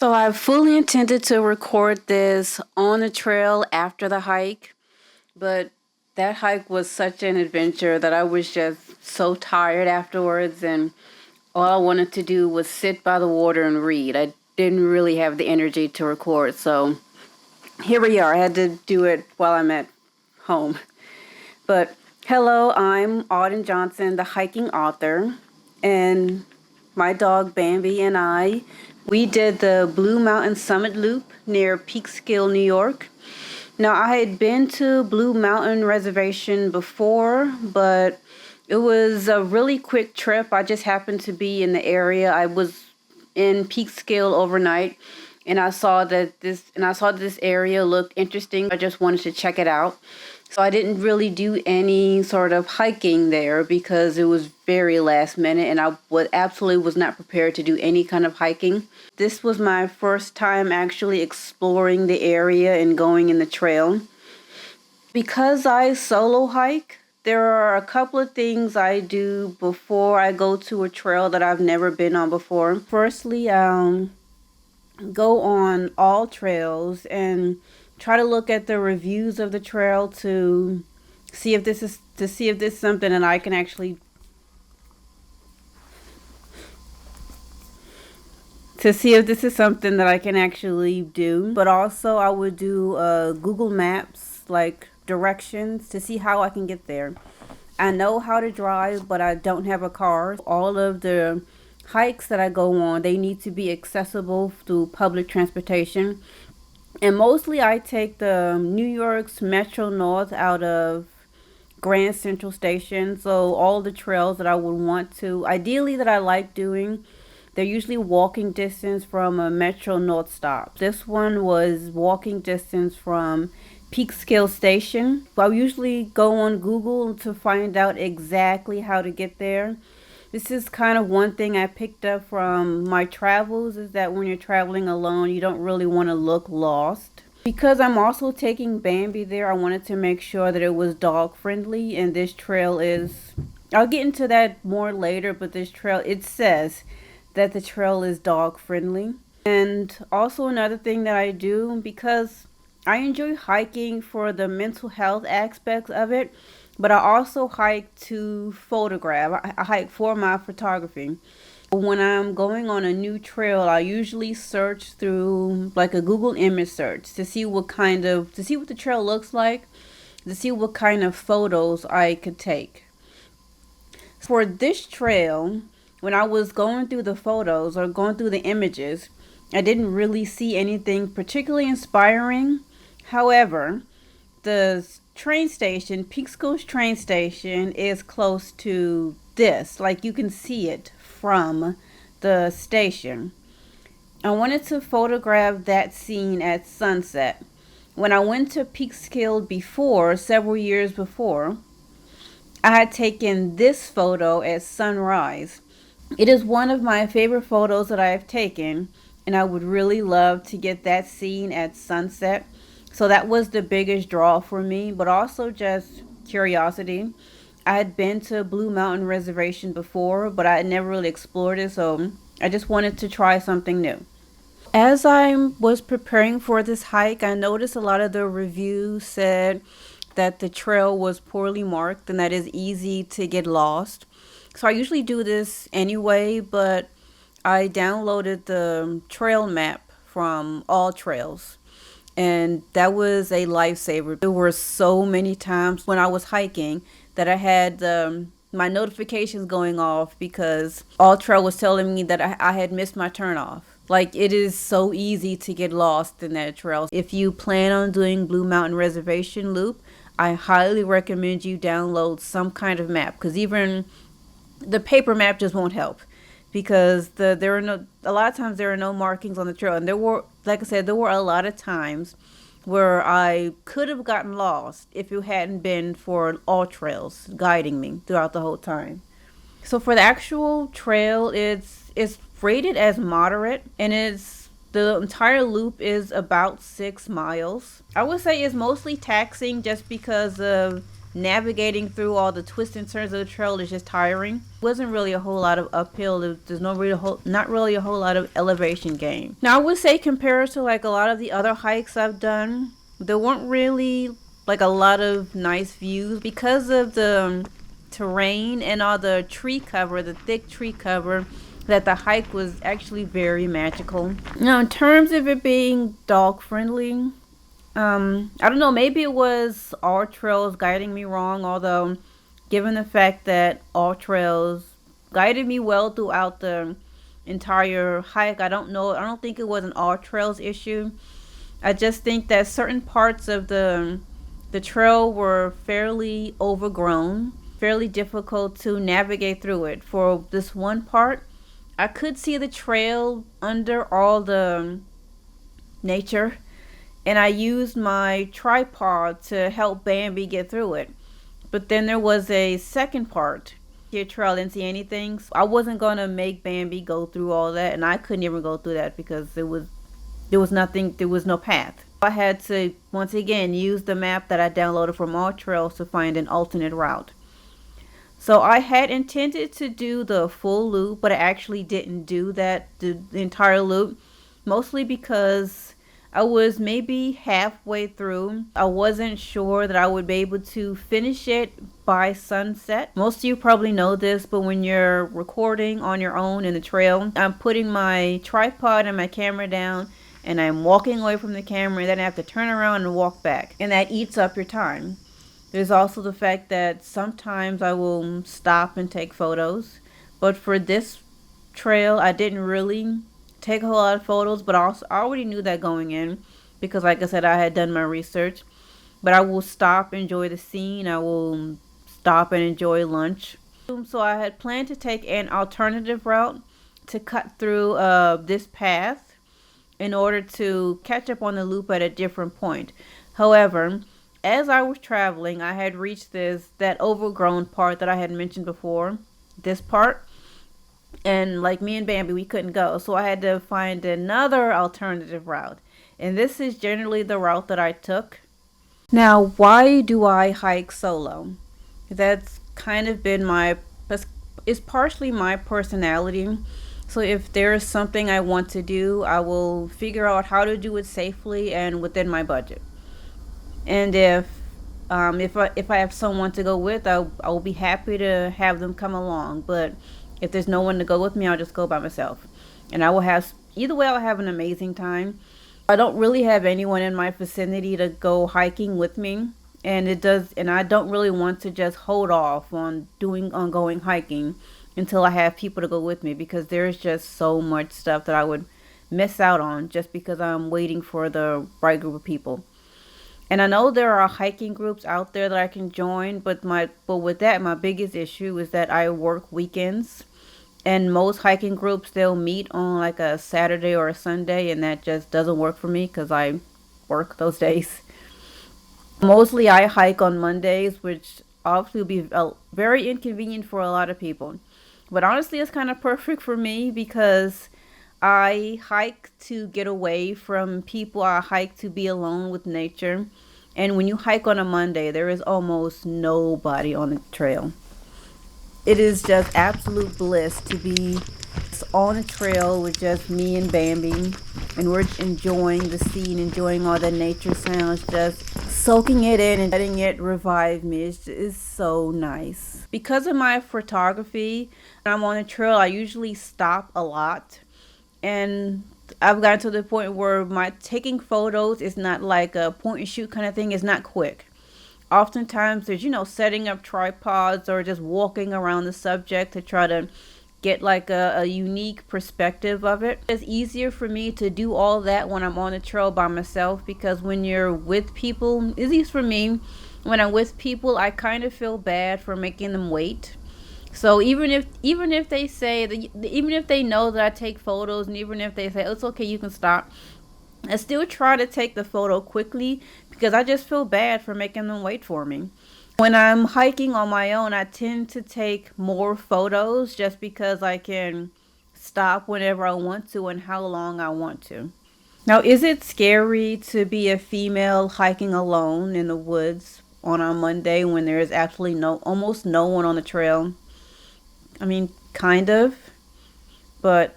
So I fully intended to record this on the trail after the hike, but that hike was such an adventure that I was just so tired afterwards, and all I wanted to do was sit by the water and read. I didn't really have the energy to record, so here we are. I had to do it while I'm at home. But hello, I'm Auden Johnson, the hiking author, and my dog Bambi and we did the Blue Mountain Summit Loop near Peekskill, New York. Now, I had been to Blue Mountain Reservation before, but it was a really quick trip. I just happened to be in the area. I was in Peekskill overnight, and I saw that this area looked interesting. I just wanted to check it out. So I didn't really do any sort of hiking there because it was very last minute, and absolutely was not prepared to do any kind of hiking. This was my first time actually exploring the area and going in the trail. Because I solo hike, there are a couple of things I do before I go to a trail that I've never been on before. Firstly, go on all trails and try to look at the reviews of the trail to see if this is something that I can actually to see if this is something that I can actually do. But also I would do Google Maps, like directions, to see how I can get there. I know how to drive, but I don't have a car. All of the hikes that I go on, they need to be accessible through public transportation. And mostly I take the New York's Metro North out of Grand Central Station. So all the trails that I would want to, ideally that I like doing, they're usually walking distance from a Metro North stop. This one was walking distance from Peekskill Station. I usually go on Google to find out exactly how to get there. This is kind of one thing I picked up from my travels, is that when you're traveling alone, you don't really want to look lost. Because I'm also taking Bambi there, I wanted to make sure that it was dog friendly, and this trail is, I'll get into that more later, but this trail, it says that the trail is dog friendly. And also another thing that I do, because I enjoy hiking for the mental health aspects of it, but I also hike to photograph. I hike for my photography. When I'm going on a new trail, I usually search through like a Google image search to see to see what the trail looks like, to see what kind of photos I could take. For this trail, when I was going through the photos or going through the images, I didn't really see anything particularly inspiring. However, the train station, Peekskill's train station, is close to this. Like, you can see it from the station. I wanted to photograph that scene at sunset. When I went to Peekskill before, several years before, I had taken this photo at sunrise. It is one of my favorite photos that I have taken, and I would really love to get that scene at sunset. So that was the biggest draw for me, but also just curiosity. I had been to Blue Mountain Reservation before, but I had never really explored it, so I just wanted to try something new. As I was preparing for this hike, I noticed a lot of the reviews said that the trail was poorly marked and that it's easy to get lost. So I usually do this anyway, but I downloaded the trail map from All Trails, and that was a lifesaver. There were so many times when I was hiking that I had my notifications going off because All Trail was telling me that I had missed my turnoff. Like, it is so easy to get lost in that trail. If you plan on doing Blue Mountain Reservation Loop, I highly recommend you download some kind of map, because even the paper map just won't help, because there are no, a lot of times there are no markings on the trail, and there were, like I said, there were a lot of times where I could have gotten lost if it hadn't been for All Trails guiding me throughout the whole time. So for the actual trail, it's rated as moderate, and it's the entire loop is about 6 miles. I would say it's mostly taxing just because of navigating through all the twists and turns of the trail is just tiring. It wasn't really a whole lot of uphill. There's not really a whole lot of elevation gain. Now I would say compared to like a lot of the other hikes I've done, there weren't really like a lot of nice views because of the terrain and all the tree cover, the thick tree cover. That the hike was actually very magical. Now, in terms of it being dog friendly, I don't know, maybe it was All Trails guiding me wrong, although given the fact that All Trails guided me well throughout the entire hike, I don't think it was an All Trails issue. I just think that certain parts of the trail were fairly overgrown, fairly difficult to navigate through it. For this one part, I could see the trail under all the nature, and I used my tripod to help Bambi get through it. But then there was a second part. Your trail didn't see anything. So I wasn't gonna make Bambi go through all that, and I couldn't even go through that because there was nothing, there was no path. I had to once again use the map that I downloaded from All Trails to find an alternate route. So I had intended to do the full loop, but I actually didn't do that, the entire loop, mostly because I was maybe halfway through. I wasn't sure that I would be able to finish it by sunset. Most of you probably know this, but when you're recording on your own in the trail, I'm putting my tripod and my camera down and I'm walking away from the camera, and then I have to turn around and walk back, and that eats up your time. There's also the fact that sometimes I will stop and take photos. But for this trail, I didn't really take a whole lot of photos, but also I already knew that going in because like I said, I had done my research. But I will stop, enjoy the scene. I will stop and enjoy lunch. So I had planned to take an alternative route to cut through this path in order to catch up on the loop at a different point. However, as I was traveling, I had reached that overgrown part that I had mentioned before, this part, and like me and Bambi, we couldn't go, so I had to find another alternative route, and this is generally the route that I took. Now, why do I hike solo? That's kind of been it's partially my personality. So if there is something I want to do, I will figure out how to do it safely and within my budget. And if I have someone to go with, I'll be happy to have them come along. But if there's no one to go with me, I'll just go by myself. And I will have either way. I'll have an amazing time. I don't really have anyone in my vicinity to go hiking with me, and I don't really want to just hold off on going hiking until I have people to go with me because there's just so much stuff that I would miss out on just because I'm waiting for the right group of people. And I know there are hiking groups out there that I can join, but with that, my biggest issue is that I work weekends. And most hiking groups, they'll meet on like a Saturday or a Sunday, and that just doesn't work for me because I work those days. Mostly I hike on Mondays, which obviously will be very inconvenient for a lot of people. But honestly, it's kind of perfect for me because I hike to get away from people. I hike to be alone with nature. And when you hike on a Monday, there is almost nobody on the trail. It is just absolute bliss to be on a trail with just me and Bambi. And we're enjoying the scene, enjoying all the nature sounds, just soaking it in and letting it revive me. It's so nice. Because of my photography, when I'm on a trail, I usually stop a lot. And I've gotten to the point where my taking photos is not like a point and shoot kind of thing. It's not quick. Oftentimes there's, setting up tripods or just walking around the subject to try to get like a unique perspective of it. It's easier for me to do all that when I'm on the trail by myself because when you're with people, at least for me, when I'm with people, I kind of feel bad for making them wait. So even if they say that, even if they know that I take photos, and even if they say, oh, it's okay, you can stop, I still try to take the photo quickly because I just feel bad for making them wait for me. When I'm hiking on my own, I tend to take more photos just because I can stop whenever I want to and how long I want to. Now, is it scary to be a female hiking alone in the woods on a Monday when there is absolutely almost no one on the trail. I mean, kind of, but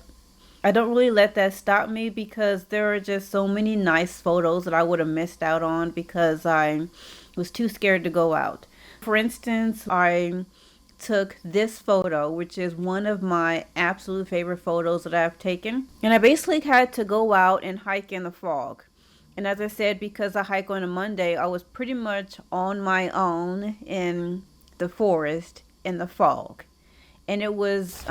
I don't really let that stop me because there are just so many nice photos that I would have missed out on because I was too scared to go out. For instance, I took this photo, which is one of my absolute favorite photos that I've taken. And I basically had to go out and hike in the fog. And as I said, because I hike on a Monday, I was pretty much on my own in the forest in the fog. And it was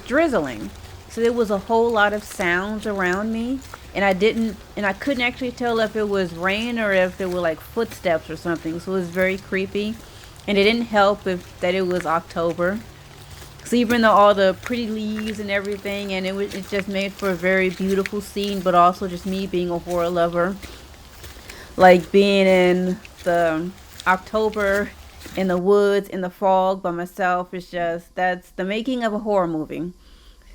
drizzling. So there was a whole lot of sounds around me, and I couldn't actually tell if it was rain or if there were like footsteps or something. So it was very creepy. And it didn't help that it was October. So even though all the pretty leaves and everything, and it just made for a very beautiful scene, but also just me being a horror lover, like being in the October in the woods in the fog by myself is that's the making of a horror movie.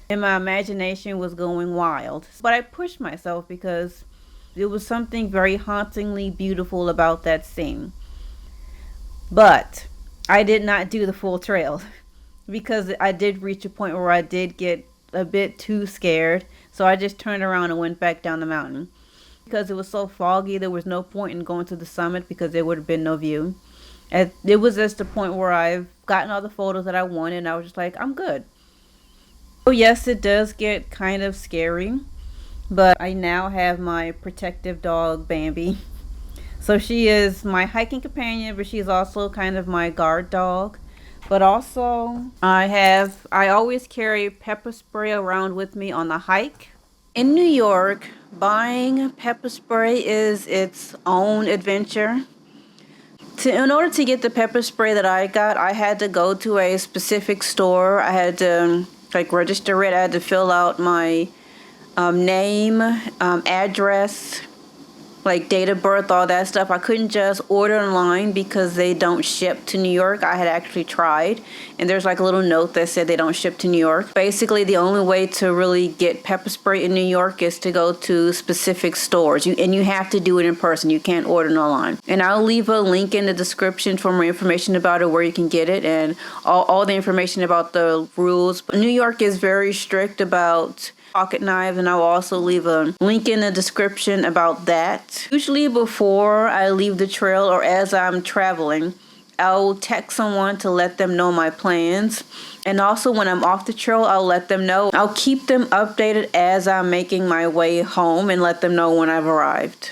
And my imagination was going wild. But I pushed myself because there was something very hauntingly beautiful about that scene. But I did not do the full trail because I did reach a point where I did get a bit too scared. So I just turned around and went back down the mountain. Because it was so foggy, there was no point in going to the summit because there would have been no view. It was just the point where I've gotten all the photos that I wanted and I was just like, I'm good. So yes, it does get kind of scary. But I now have my protective dog, Bambi. So she is my hiking companion, but she's also kind of my guard dog. But also, I always carry pepper spray around with me on the hike. In New York, buying pepper spray is its own adventure. In order to get the pepper spray that I got, I had to go to a specific store. I had to register it. I had to fill out my name, address, date of birth, all that stuff. I couldn't just order online because they don't ship to New York. I had actually tried, and there's a little note that said they don't ship to New York. Basically, the only way to really get pepper spray in New York is to go to specific stores, and you have to do it in person. You can't order it online. And I'll leave a link in the description for more information about it, where you can get it, and all the information about the rules. But New York is very strict about pocket knives, and I will also leave a link in the description about that. Usually before I leave the trail or as I'm traveling, I'll text someone to let them know my plans. And also when I'm off the trail, I'll let them know. I'll keep them updated as I'm making my way home and let them know when I've arrived.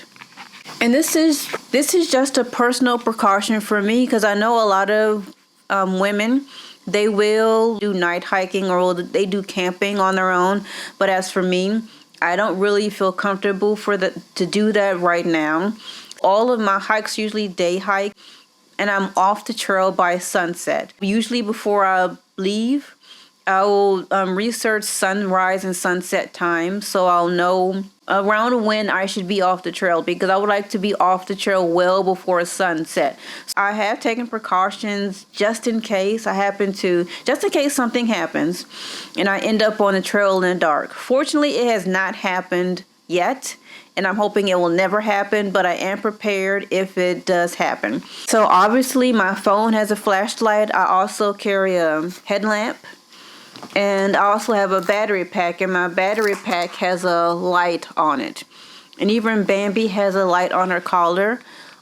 And this is just a personal precaution for me because I know a lot of women, they will do night hiking or they do camping on their own. But as for me, I don't really feel comfortable to do that right now. All of my hikes usually day hike, and I'm off the trail by sunset. Usually before I leave, I will research sunrise and sunset time so I'll know around when I should be off the trail, because I would like to be off the trail well before sunset. So I have taken precautions just in case something happens and I end up on the trail in the dark. Fortunately, it has not happened yet, and I'm hoping it will never happen, but I am prepared if it does happen. So obviously my phone has a flashlight. I also carry a headlamp. And I also have a battery pack, and my battery pack has a light on it. And even Bambi has a light on her collar.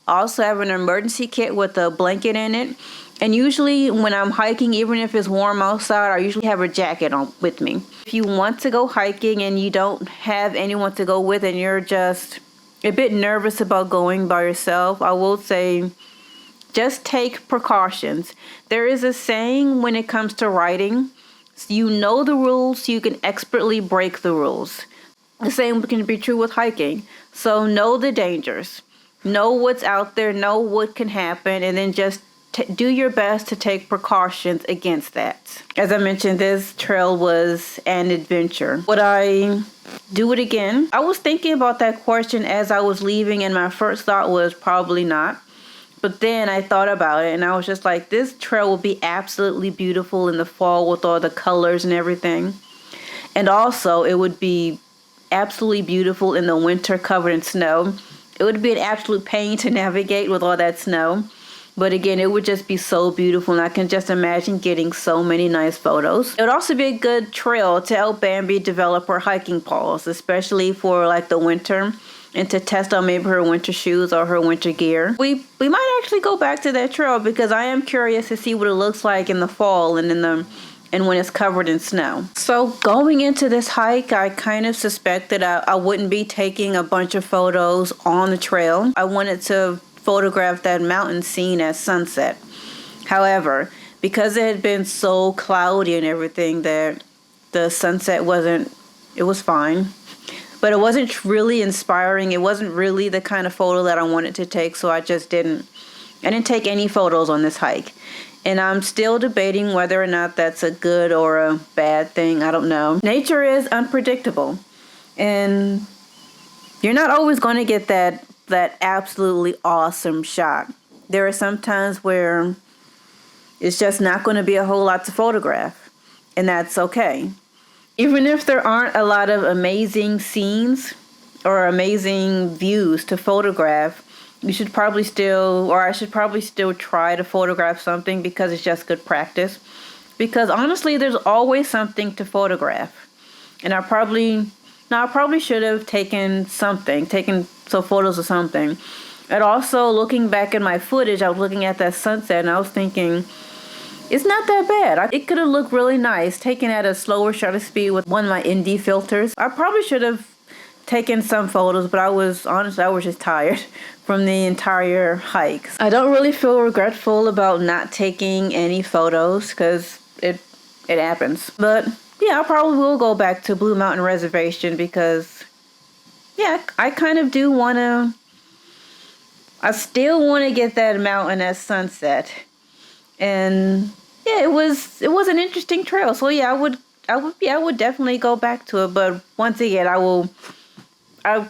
I also have an emergency kit with a blanket in it. And usually when I'm hiking, even if it's warm outside, I usually have a jacket on with me. If you want to go hiking and you don't have anyone to go with and you're just a bit nervous about going by yourself, I will say just take precautions. There is a saying when it comes to riding: you know the rules, so you can expertly break the rules. The same can be true with hiking. So know the dangers, know what's out there, know what can happen, and then just do your best to take precautions against that. As I mentioned, this trail was an adventure. Would I do it again? I was thinking about that question as I was leaving, and my first thought was probably not. But then I thought about it and I was just like, this trail will be absolutely beautiful in the fall with all the colors and everything. And also it would be absolutely beautiful in the winter covered in snow. It would be an absolute pain to navigate with all that snow. But again, it would just be so beautiful, and I can just imagine getting so many nice photos. It would also be a good trail to help Bambi develop her hiking paws, especially for like the winter, and to test out maybe her winter shoes or her winter gear. We might actually go back to that trail because I am curious to see what it looks like in the fall and when it's covered in snow. So going into this hike, I kind of suspected I wouldn't be taking a bunch of photos on the trail. I wanted to photograph that mountain scene at sunset. However, because it had been so cloudy and everything, that the sunset it was fine, but it wasn't really inspiring. It wasn't really the kind of photo that I wanted to take, so I didn't take any photos on this hike. And I'm still debating whether or not that's a good or a bad thing. I don't know. Nature is unpredictable, and you're not always going to get that absolutely awesome shot. There are some times where it's just not going to be a whole lot to photograph, and that's okay. Even if there aren't a lot of amazing scenes or amazing views to photograph, I should probably still try to photograph something because it's just good practice. Because honestly, there's always something to photograph. And I probably should have taken some photos of something. And also, looking back at my footage, I was looking at that sunset and I was thinking, it's not that bad. It could have looked really nice taken at a slower shutter speed with one of my ND filters. I probably should have taken some photos, but I was just tired from the entire hike. I don't really feel regretful about not taking any photos because it happens. But yeah, I probably will go back to Blue Mountain Reservation because yeah, I kind of do want to. I still want to get that mountain at sunset, and yeah, it was an interesting trail. So yeah, I would definitely go back to it. But once again, I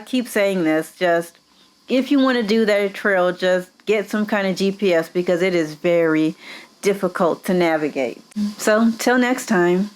keep saying this. Just if you want to do that trail, just get some kind of GPS because it is very difficult to navigate. So till next time.